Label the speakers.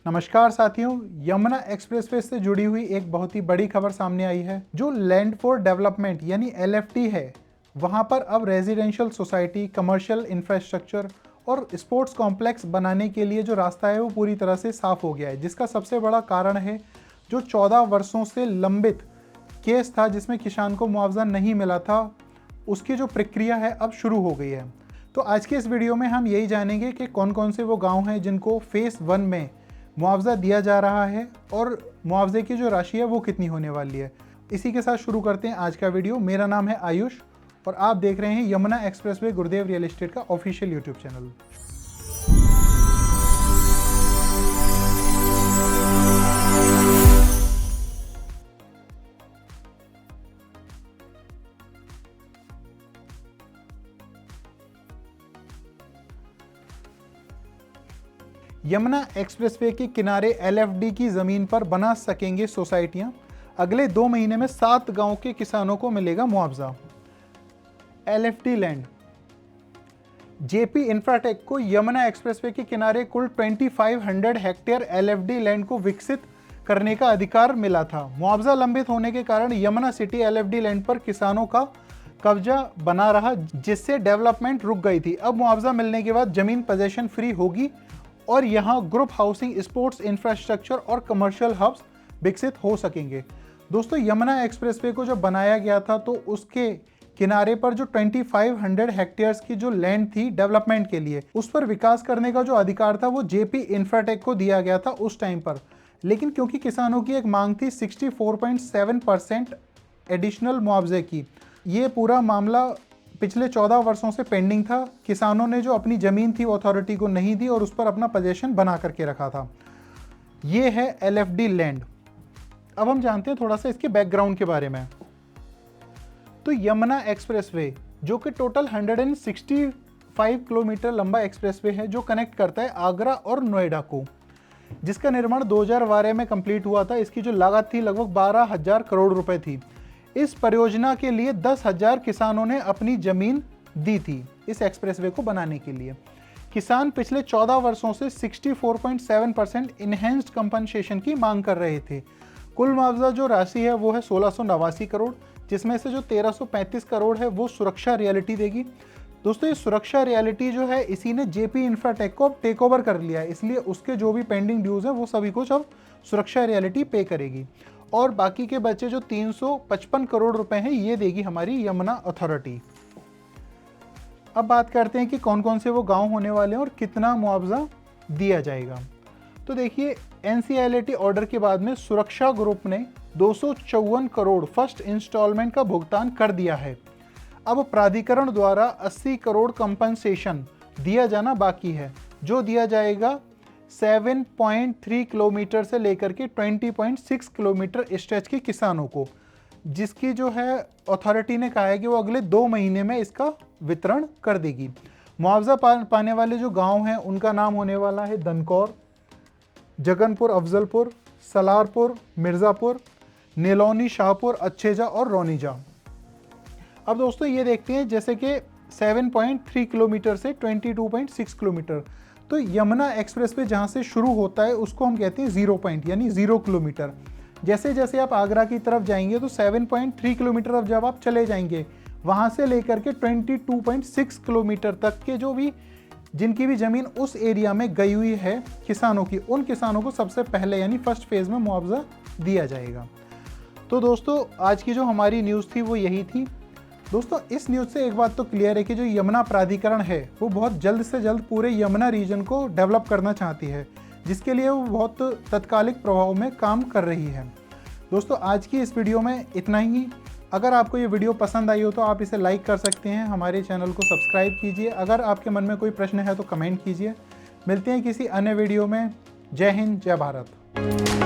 Speaker 1: नमस्कार साथियों, यमुना एक्सप्रेसवे से जुड़ी हुई एक बहुत ही बड़ी खबर सामने आई है। जो लैंड फॉर डेवलपमेंट यानी LFD है, वहां पर अब रेजिडेंशियल सोसाइटी, कमर्शियल इंफ्रास्ट्रक्चर और स्पोर्ट्स कॉम्प्लेक्स बनाने के लिए जो रास्ता है वो पूरी तरह से साफ हो गया है। जिसका सबसे बड़ा कारण है जो 14 वर्षों से लंबित केस था जिसमें किसान को मुआवजा नहीं मिला था, उसकी जो प्रक्रिया है अब शुरू हो गई है। तो आज के इस वीडियो में हम यही जानेंगे कि कौन कौन से वो गांव हैं जिनको फेस 1 में मुआवजा दिया जा रहा है और मुआवजे की जो राशि है वो कितनी होने वाली है। इसी के साथ शुरू करते हैं आज का वीडियो। मेरा नाम है आयुष और आप देख रहे हैं यमुना एक्सप्रेसवे गुरुदेव रियल एस्टेट का official YouTube channel. Yamuna expressway के किनारे LFD की जमीन पर बना सकेंगे सोसाइटियां। अगले 2 महीने में 7 गांव के किसानों को मिलेगा मुआवजा। LFD land. JP इंफ्राटेक को यमुना एक्सप्रेसवे के किनारे कुल 2500 हेक्टेयर LFD लैंड को विकसित करने का अधिकार मिला था। मुआवजा लंबित होने के कारण यमुना सिटी LFD लैंड पर किसानों का कब्जा बना रहा, जिससे डेवलपमेंट रुक गई थी। अब मुआवजा मिलने के बाद जमीन पोजेशन फ्री होगी और यहाँ ग्रुप हाउसिंग, स्पोर्ट्स इंफ्रास्ट्रक्चर और कमर्शियल हब्स विकसित हो सकेंगे। दोस्तों, यमुना एक्सप्रेसवे को जब बनाया गया था तो उसके किनारे पर जो 2500 हेक्टेयर्स की जो लैंड थी डेवलपमेंट के लिए, उस पर विकास करने का जो अधिकार था वो JP इंफ्राटेक को दिया गया था उस टाइम पर। लेकिन क्योंकि किसानों की एक मांग थी 64.7% एडिशनल मुआवजे की, ये पूरा मामला पिछले 14 वर्षों से पेंडिंग था। किसानों ने जो अपनी ज़मीन थी वो अथॉरिटी को नहीं दी और उस पर अपना पोजीशन बना करके रखा था। ये है LFD लैंड। अब हम जानते हैं थोड़ा सा इसके बैकग्राउंड के बारे में। तो यमुना एक्सप्रेसवे जो कि टोटल 165 किलोमीटर लंबा एक्सप्रेसवे है जो कनेक्ट करता है आगरा और नोएडा को, जिसका निर्माण 2012 में कंप्लीट हुआ था। इसकी जो लागत थी लगभग 12,000 करोड़ रुपए थी। इस परियोजना के लिए 10,000 किसानों ने अपनी जमीन दी थी इस एक्सप्रेसवे को बनाने के लिए। किसान पिछले 14 वर्षों से 64.7% इनहेंस्ड कंपनसेशन की मांग कर रहे थे। कुल मुआवजा जो राशि है वो है 1689 करोड़, जिसमें से जो 1335 करोड़ है वो सुरक्षा रियलिटी देगी। दोस्तों, ये सुरक्षा रियलिटी जो है इसी ने JP इंफ्राटेक को टेक ओवर कर लिया है, इसलिए उसके जो भी पेंडिंग ड्यूज है वो सभी कुछ अब सुरक्षा रियलिटी पे करेगी और बाकी के बचे जो 355 करोड़ रुपए हैं ये देगी हमारी यमुना अथॉरिटी। अब बात करते हैं कि कौन कौन से वो गांव होने वाले हैं और कितना मुआवजा दिया जाएगा। तो देखिए, NCLAT ऑर्डर के बाद में सुरक्षा ग्रुप ने 254 करोड़ फर्स्ट इंस्टॉलमेंट का भुगतान कर दिया है। अब प्राधिकरण द्वारा 80 करोड़ कंपनसेशन दिया जाना बाकी है, जो दिया जाएगा 7.3 किलोमीटर से लेकर के 20.6 किलोमीटर स्ट्रेच के किसानों को, जिसकी जो है अथॉरिटी ने कहा है कि वो अगले 2 महीने में इसका वितरण कर देगी। मुआवजा पाने वाले जो गांव हैं उनका नाम होने वाला है दनकौर, जगनपुर, अफजलपुर, सलारपुर, मिर्ज़ापुर, नेलौनी, शाहपुर, अच्छेजा और रौनीजा। अब दोस्तों ये देखते हैं जैसे कि 7.3 किलोमीटर से 22.6 किलोमीटर, तो यमुना एक्सप्रेसवे जहाँ से शुरू होता है उसको हम कहते हैं 0 पॉइंट यानी 0 किलोमीटर। जैसे जैसे आप आगरा की तरफ जाएंगे तो 7.3 किलोमीटर अब जब आप चले जाएंगे वहाँ से लेकर के 22.6 किलोमीटर तक के जो भी जिनकी भी ज़मीन उस एरिया में गई हुई है किसानों की, उन किसानों को सबसे पहले यानी फर्स्ट फेज़ में मुआवजा दिया जाएगा। तो दोस्तों, आज की जो हमारी न्यूज़ थी वो यही थी। दोस्तों, इस न्यूज़ से एक बात तो क्लियर है कि जो यमुना प्राधिकरण है वो बहुत जल्द से जल्द पूरे यमुना रीजन को डेवलप करना चाहती है, जिसके लिए वो बहुत तत्कालिक प्रभाव में काम कर रही है। दोस्तों, आज की इस वीडियो में इतना ही। अगर आपको ये वीडियो पसंद आई हो तो आप इसे लाइक कर सकते हैं, हमारे चैनल को सब्सक्राइब कीजिए। अगर आपके मन में कोई प्रश्न है तो कमेंट कीजिए। मिलते हैं किसी अन्य वीडियो में। जय हिंद, जय भारत।